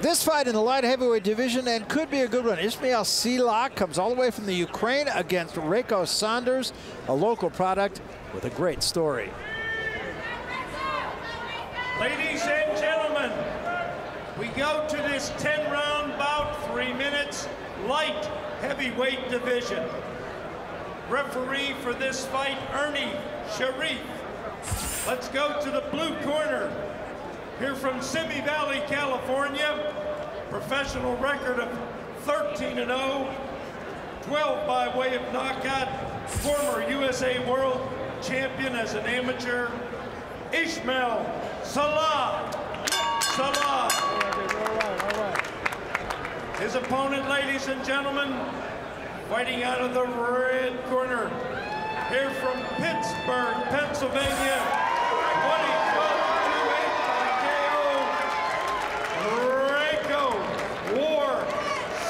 This fight in the light heavyweight division and could be a good one. Ismayl Sillakh comes all the way from the Ukraine against Rayko Saunders, a local product with a great story. Ladies and gentlemen, we go to this 10-round bout, 3 minutes, light heavyweight division. Referee for this fight, Ernie Sharif. Let's go to the blue corner. Here from Simi Valley, California, professional record of 13-0, 12 by way of knockout, former USA World Champion as an amateur, Ismayl Sillakh. His opponent, ladies and gentlemen, fighting out of the red corner, here from Pittsburgh, Pennsylvania, 2012. Rayko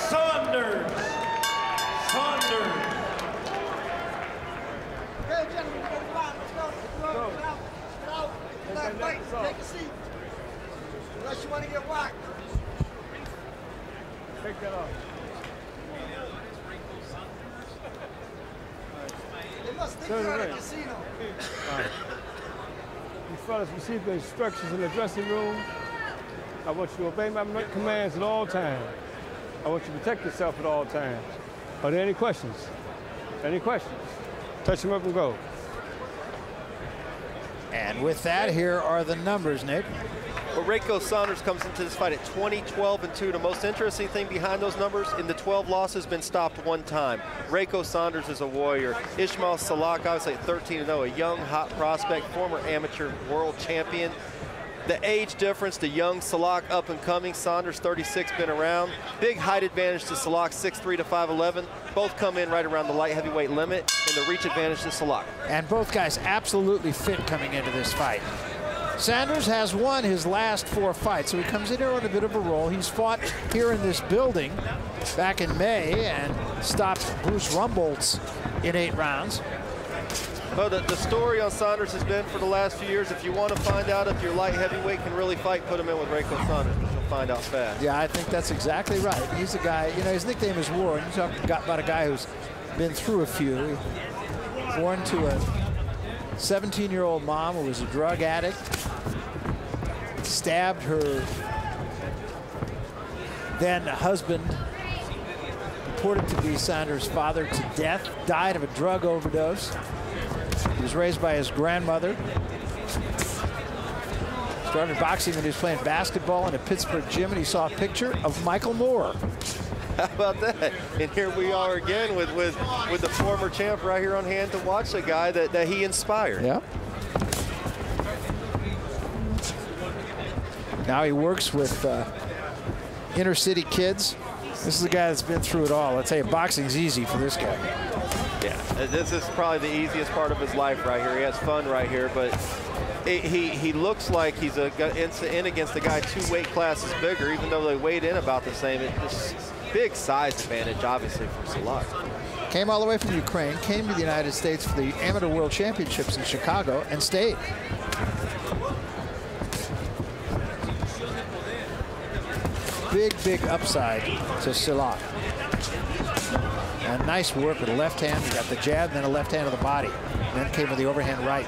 Saunders. Hey, gentlemen, let's go. Get out. Take a seat. Unless you want to get whacked. Take that off. They must think you're at a casino. You fellas receive the instructions in the dressing room. I want you to obey my commands at all times. I want you to protect yourself at all times. Are there any questions? Any questions? Touch them up and go. And with that, here are the numbers, Nick. Well, Rayko Saunders comes into this fight at 20-12-2. The most interesting thing behind those numbers, in the 12 losses, been stopped 1 time. Rayko Saunders is a warrior. Ismayl Sillakh, obviously at 13-0, a young, hot prospect, former amateur world champion. The age difference, the young Sillakh up and coming, Saunders 36, been around. Big height advantage to Sillakh, 6'3" to 5'11". Both come in right around the light heavyweight limit, and the reach advantage to Sillakh. And both guys absolutely fit coming into this fight. Saunders has won his last 4 fights, so he comes in here on a bit of a roll. He's fought here in this building back in May and stopped Bruce Rumboltz in 8 rounds. Well, the story on Saunders has been for the last few years, if you want to find out if your light heavyweight can really fight, put him in with Rayko Saunders, because you'll find out fast. Yeah, I think that's exactly right. He's a guy, you know, his nickname is War, and you talk about a guy who's been through a few. Born to a 17-year-old mom who was a drug addict, stabbed her then husband, reported to be Saunders' father, to death, died of a drug overdose. He was raised by his grandmother. Started boxing when he was playing basketball in a Pittsburgh gym, and he saw a picture of Michael Moore. How about that? And here we are again with the former champ right here on hand to watch a guy that he inspired. Yeah. Now he works with inner city kids. This is a guy that's been through it all. I'll tell you, boxing's easy for this guy. Yeah, this is probably the easiest part of his life right here. He has fun right here, but he looks like he's in against a guy 2 weight classes bigger, even though they weighed in about the same. It's big size advantage, obviously, for Sillakh. Came all the way from Ukraine, came to the United States for the Amateur World Championships in Chicago, and stayed. Big upside to Sillakh. And nice work with the left hand. He got the jab, then a left hand to the body. Then came with the overhand right.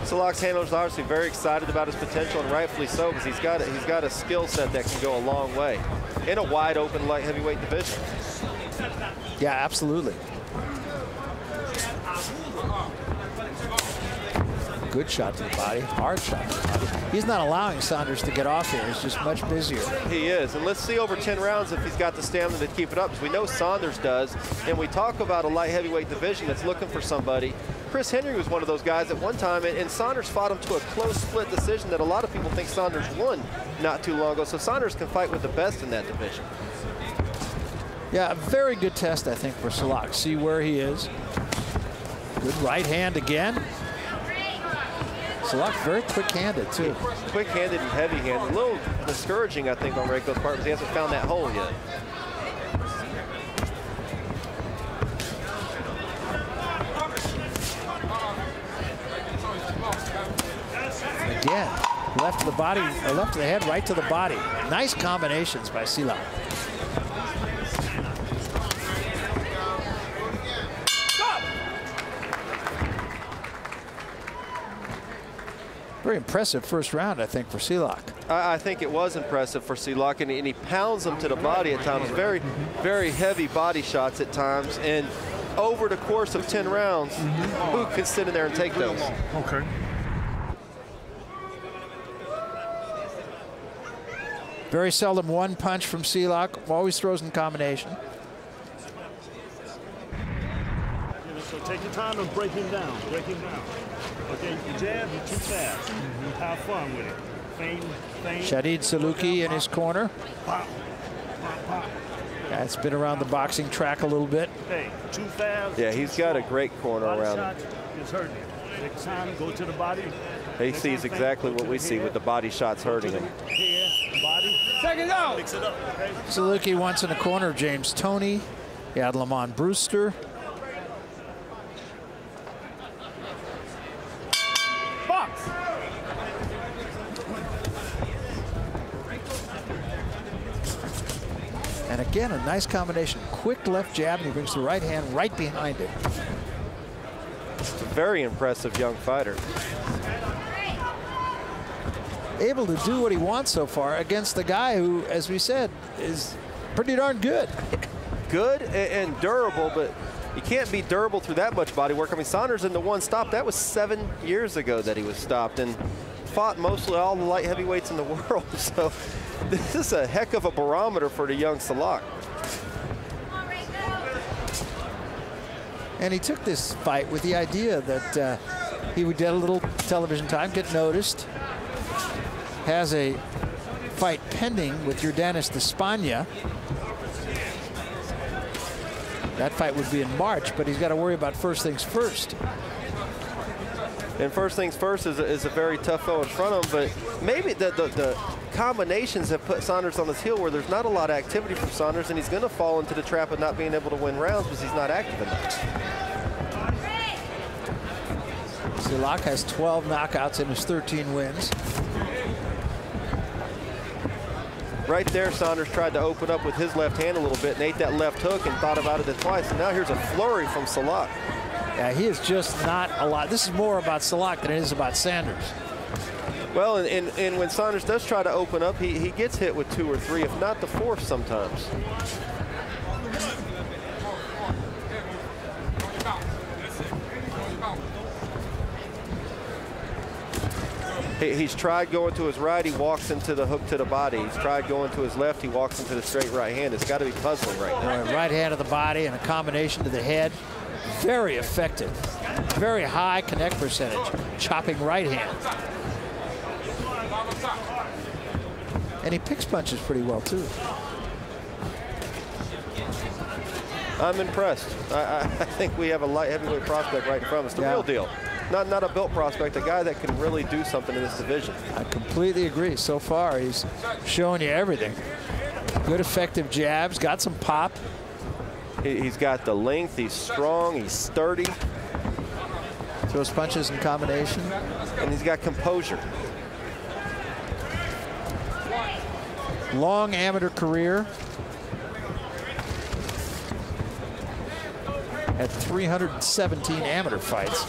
Sillakh's handler is obviously very excited about his potential, and rightfully so, because he's got a skill set that can go a long way in a wide open light heavyweight division. Yeah, absolutely. Good shot to the body, hard shot to the body. He's not allowing Saunders to get off here. He's just much busier. He is, and let's see over 10 rounds if he's got the stamina to keep it up, because we know Saunders does, and we talk about a light heavyweight division that's looking for somebody. Chris Henry was one of those guys at one time, and Saunders fought him to a close split decision that a lot of people think Saunders won not too long ago, so Saunders can fight with the best in that division. Yeah, a very good test, I think, for Sillakh. See where he is. Good right hand again. Sillakh very quick-handed, too. Quick-handed and heavy-handed. A little discouraging, I think, on Rayko's part, because he hasn't found that hole yet. Again, left to the body, or left to the head, right to the body. Nice combinations by Sillakh. Very impressive first round, I think, for Sillakh. I think it was impressive for Sillakh, and he pounds them to the body at times. Very, very heavy body shots at times. And over the course of 10 rounds, who can sit in there and take those? Okay. Very seldom one punch from Sillakh. Always throws in combination. So take your time and break him down. Break him down. Okay, you jab, you're too fast. Have fun with it. Feint, feint. Shadid Sillakh in his corner. Pop, pop, pop. That's been around the boxing track a little bit. Hey, too fast. Yeah, he's got a great corner body around shot him. is hurting him. Next time, go to the body. He sees exactly what we see with the body shots hurting him. Head, body. Second out. Mix it up, okay? Sillakh once in the corner of James Toney. He had Lamont Brewster. Box. And again, a nice combination. Quick left jab, and he brings the right hand right behind it. It's a very impressive young fighter. Able to do what he wants so far against the guy who, as we said, is pretty darn good. Good and durable, but you can't be durable through that much body work. I mean, Saunders in the one stop, that was 7 years ago that he was stopped, and fought mostly all the light heavyweights in the world. So this is a heck of a barometer for the young Sillakh. And he took this fight with the idea that he would get a little television time, get noticed. Has a fight pending with Yordanis Despaigne. That fight would be in March, but he's got to worry about first things first. And first things first is a very tough foe in front of him, but maybe the combinations have put Saunders on his heel where there's not a lot of activity from Saunders, and he's going to fall into the trap of not being able to win rounds because he's not active enough. Sillakh has 12 knockouts in his 13 wins. Right there, Saunders tried to open up with his left hand a little bit and ate that left hook and thought about it twice. And now here's a flurry from Sillakh. Yeah, he is just not a lot. This is more about Sillakh than it is about Sanders. Well, and when Saunders does try to open up, he gets hit with 2 or 3, if not the 4th sometimes. He's tried going to his right, he walks into the hook to the body. He's tried going to his left, he walks into the straight right hand. It's got to be puzzling right now. Right hand of the body and a combination to the head. Very effective. Very high connect percentage. Chopping right hand. And he picks punches pretty well, too. I'm impressed. I think we have a light heavyweight prospect right in front of us. The real deal. Not a built prospect, a guy that can really do something in this division. I completely agree. So far, he's showing you everything. Good effective jabs, got some pop. He's got the length, he's strong, he's sturdy. Throws punches in combination. And he's got composure. Long amateur career. Had 317 amateur fights.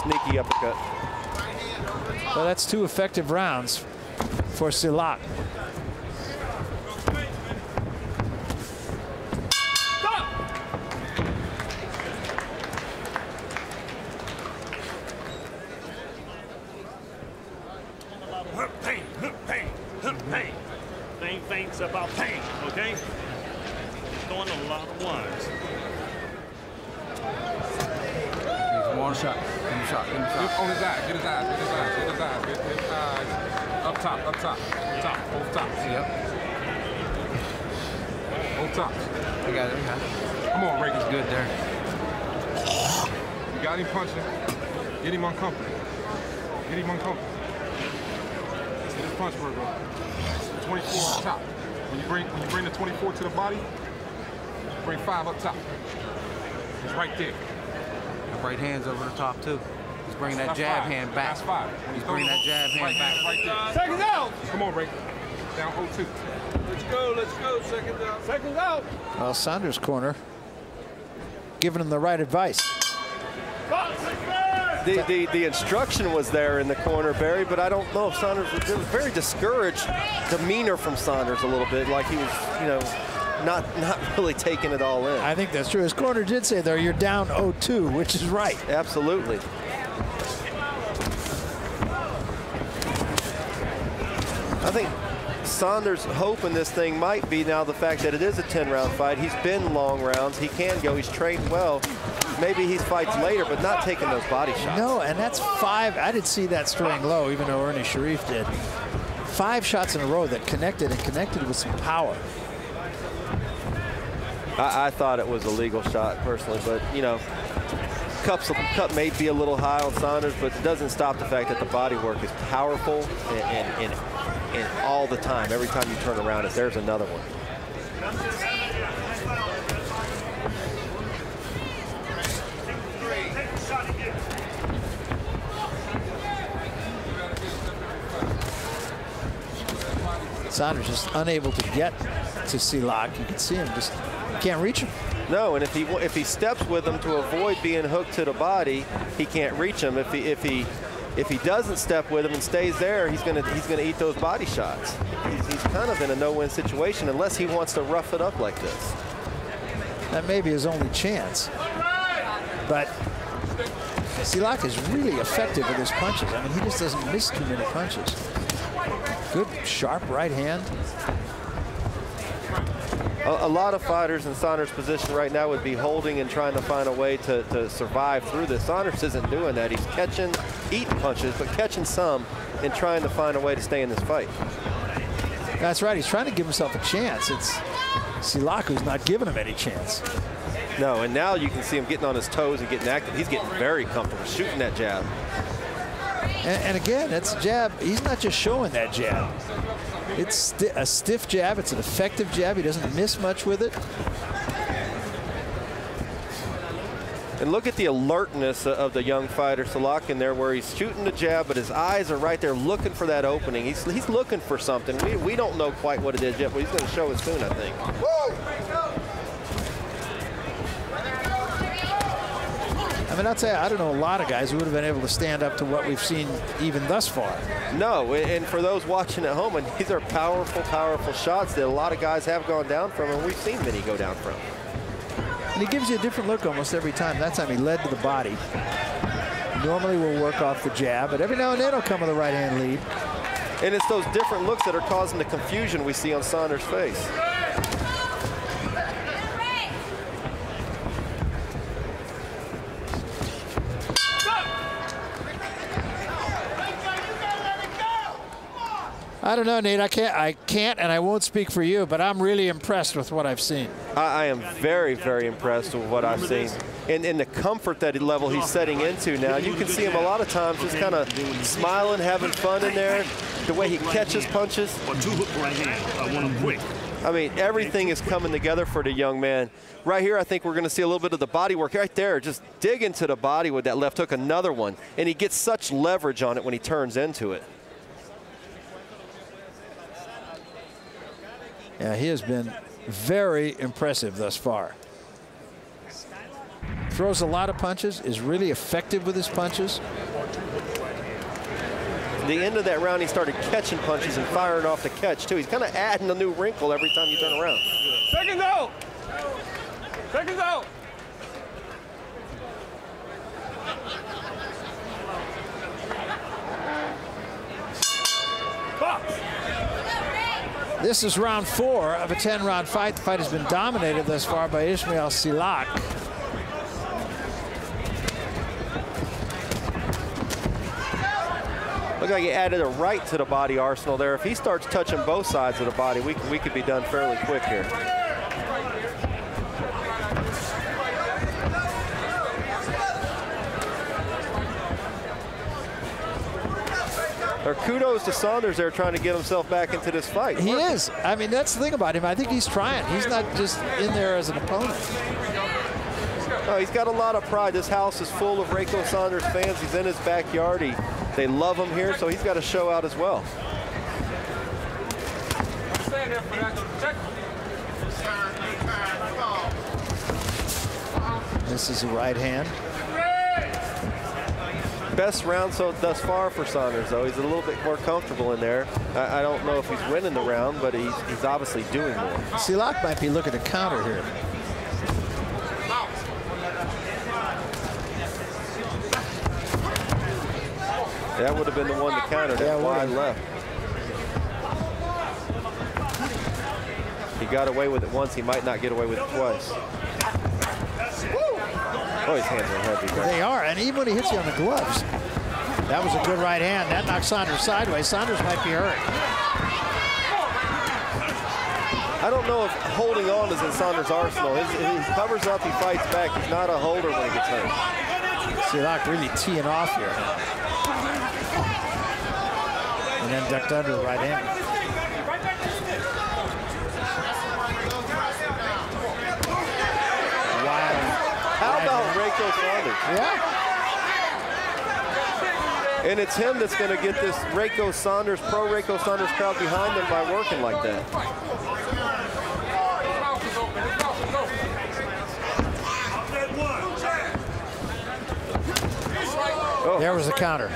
Sneaky uppercut. Well, that's 2 effective rounds for Sillakh. Feints about pain, okay? Throwing a lot of ones. One shot. Give him a shot. Give him a shot. On his eyes. Get his eyes. Get his eyes. Get his eyes. Get his eyes. Up top. Up top. Top. Both tops. Yep. Both tops. I got it. Come on, Rayko. It's good there. You got him punching. Get him uncomfortable. Get him uncomfortable. See this punch work, bro. 24 on top. When you bring the 24 to the body, Bring 5 up top. It's right there. The right hand's over the top, too. He's bringing that jab hand back. That's 5. He's bringing that jab hand back. Right there. Seconds out. Come on, Rayko. Down 0-2. Let's go, seconds out. Seconds out. Well, Saunders' corner giving him the right advice. The instruction was there in the corner, Barry, but I don't know if Saunders was very discouraged demeanor from Saunders a little bit, like he was, you know, not really taking it all in. I think that's true. His corner did say there, you're down 0-2, which is right. Absolutely. I think Saunders' hope in this thing might be now the fact that it is a 10-round fight. He's been long rounds. He can go. He's trained well. Maybe he fights later, but not taking those body shots. No, and that's 5. I didn't see that string low, even though Ernie Sharif did. 5 shots in a row that connected with some power. I thought it was a legal shot personally, but you know, cup may be a little high on Saunders, but it doesn't stop the fact that the body work is powerful and all the time. Every time you turn around, there's another one. Saunders just unable to get to Sillakh. You can see him just can't reach him. No, and if he steps with him to avoid being hooked to the body, he can't reach him. If he doesn't step with him and stays there, he's gonna eat those body shots. He's kind of in a no-win situation unless he wants to rough it up like this. That may be his only chance. But Sillakh is really effective with his punches. I mean, he just doesn't miss too many punches. Good, sharp right hand. A lot of fighters in Saunders' position right now would be holding and trying to find a way to survive through this. Saunders isn't doing that. He's eating punches, but catching some and trying to find a way to stay in this fight. That's right. He's trying to give himself a chance. It's Sillakh who's not giving him any chance. No, and now you can see him getting on his toes and getting active. He's getting very comfortable shooting that jab. And again, that's a jab. He's not just showing that jab. It's a stiff jab. It's an effective jab. He doesn't miss much with it. And look at the alertness of the young fighter, Sillakh, in there where he's shooting the jab, but his eyes are right there looking for that opening. He's looking for something. We don't know quite what it is yet, but he's going to show us soon, I think. I mean, I'll tell you, I don't know a lot of guys who would have been able to stand up to what we've seen even thus far. No, and for those watching at home, and these are powerful, powerful shots that a lot of guys have gone down from, and we've seen many go down from. And he gives you a different look almost every time. That time he led to the body. Normally we'll work off the jab, but every now and then he'll come with a right-hand lead. And it's those different looks that are causing the confusion we see on Saunders' face. I don't know, Nate. I can't, and I won't speak for you, but I'm really impressed with what I've seen. I am very, very impressed with what I've seen. And the comfort that level he's setting into now, you can see him a lot of times just kind of smiling, having fun in there. The way he catches punches. I mean, everything is coming together for the young man. Right here, I think we're going to see a little bit of the body work right there. Just dig into the body with that left hook, another one. And he gets such leverage on it when he turns into it. Yeah, he has been very impressive thus far. Throws a lot of punches, is really effective with his punches. The end of that round, he started catching punches and firing off the catch, too. He's kind of adding a new wrinkle every time you turn around. Seconds out! Seconds out! This is round 4 of a 10-round fight. The fight has been dominated thus far by Ismayl Sillakh. Look like he added a right to the body arsenal there. If he starts touching both sides of the body, we could be done fairly quick here. Or kudos to Saunders there trying to get himself back into this fight. He is. I mean, that's the thing about him. I think he's trying. He's not just in there as an opponent. No, he's got a lot of pride. This house is full of Rayko Saunders fans. He's in his backyard. They love him here, so he's got to show out as well. This is a right hand. Best round thus far for Saunders, though. He's a little bit more comfortable in there. I don't know if he's winning the round, but he's obviously doing more. Sillakh might be looking to counter here. That would have been the one to counter, that wide left. He got away with it once, he might not get away with it twice. Oh, his hands are heavy. Right? They are, and even when he hits you on the gloves, that was a good right hand. That knocked Saunders sideways. Saunders might be hurt. I don't know if holding on is in Saunders' arsenal. He covers up, he fights back. He's not a holder when he gets hurt. Sillakh really teeing off here. And then ducked under the right hand. How about Rayko Saunders? Yeah. And it's him that's going to get this Rayko Saunders, pro Rayko Saunders crowd behind him by working like that. Oh. There was the counter.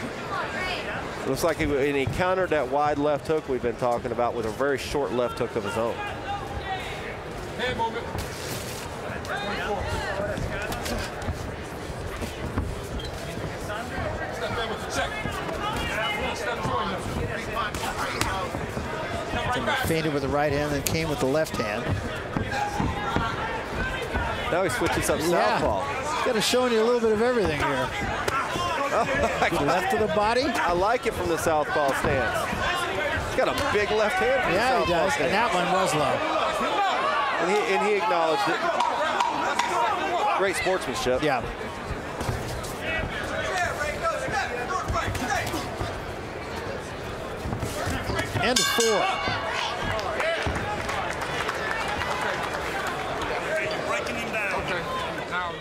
Looks like he countered that wide left hook we've been talking about with a very short left hook of his own. Hand movement. Feinted with the right hand, then came with the left hand. Now he switches up southpaw. He's got to show you a little bit of everything here. Left to the body. I like it from the southpaw stance. He's got a big left hand from the southpaw he does, stance. and that one was low. And he acknowledged it. Great sportsmanship. Yeah. And 4. Breaking him down. Okay. Now.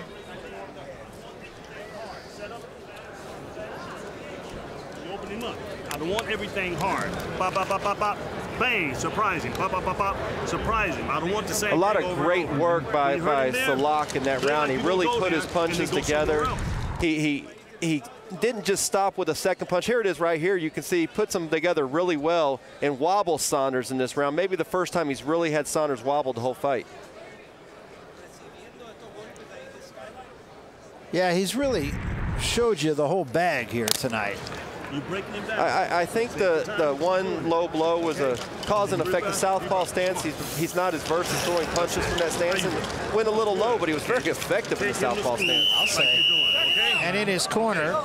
You open him up. I don't want everything hard. Bop, bop, bop, bop, bop. Bang, surprise him. Bop, bop, bop, bop. Surprise him. I don't want the same. A lot of great work by Sillakh in that round. He really put his punches together. He didn't just stop with a second punch. Here it is right here. You can see he puts them together really well and wobbles Saunders in this round. Maybe the first time he's really had Saunders wobbled the whole fight. Yeah, he's really showed you the whole bag here tonight. You breaking him down. I think the one low blow was a cause and effect of southpaw stance. He's not as versed at throwing punches from that stance and went a little low, but he was very effective in the southpaw stance. I'll say. And in his corner,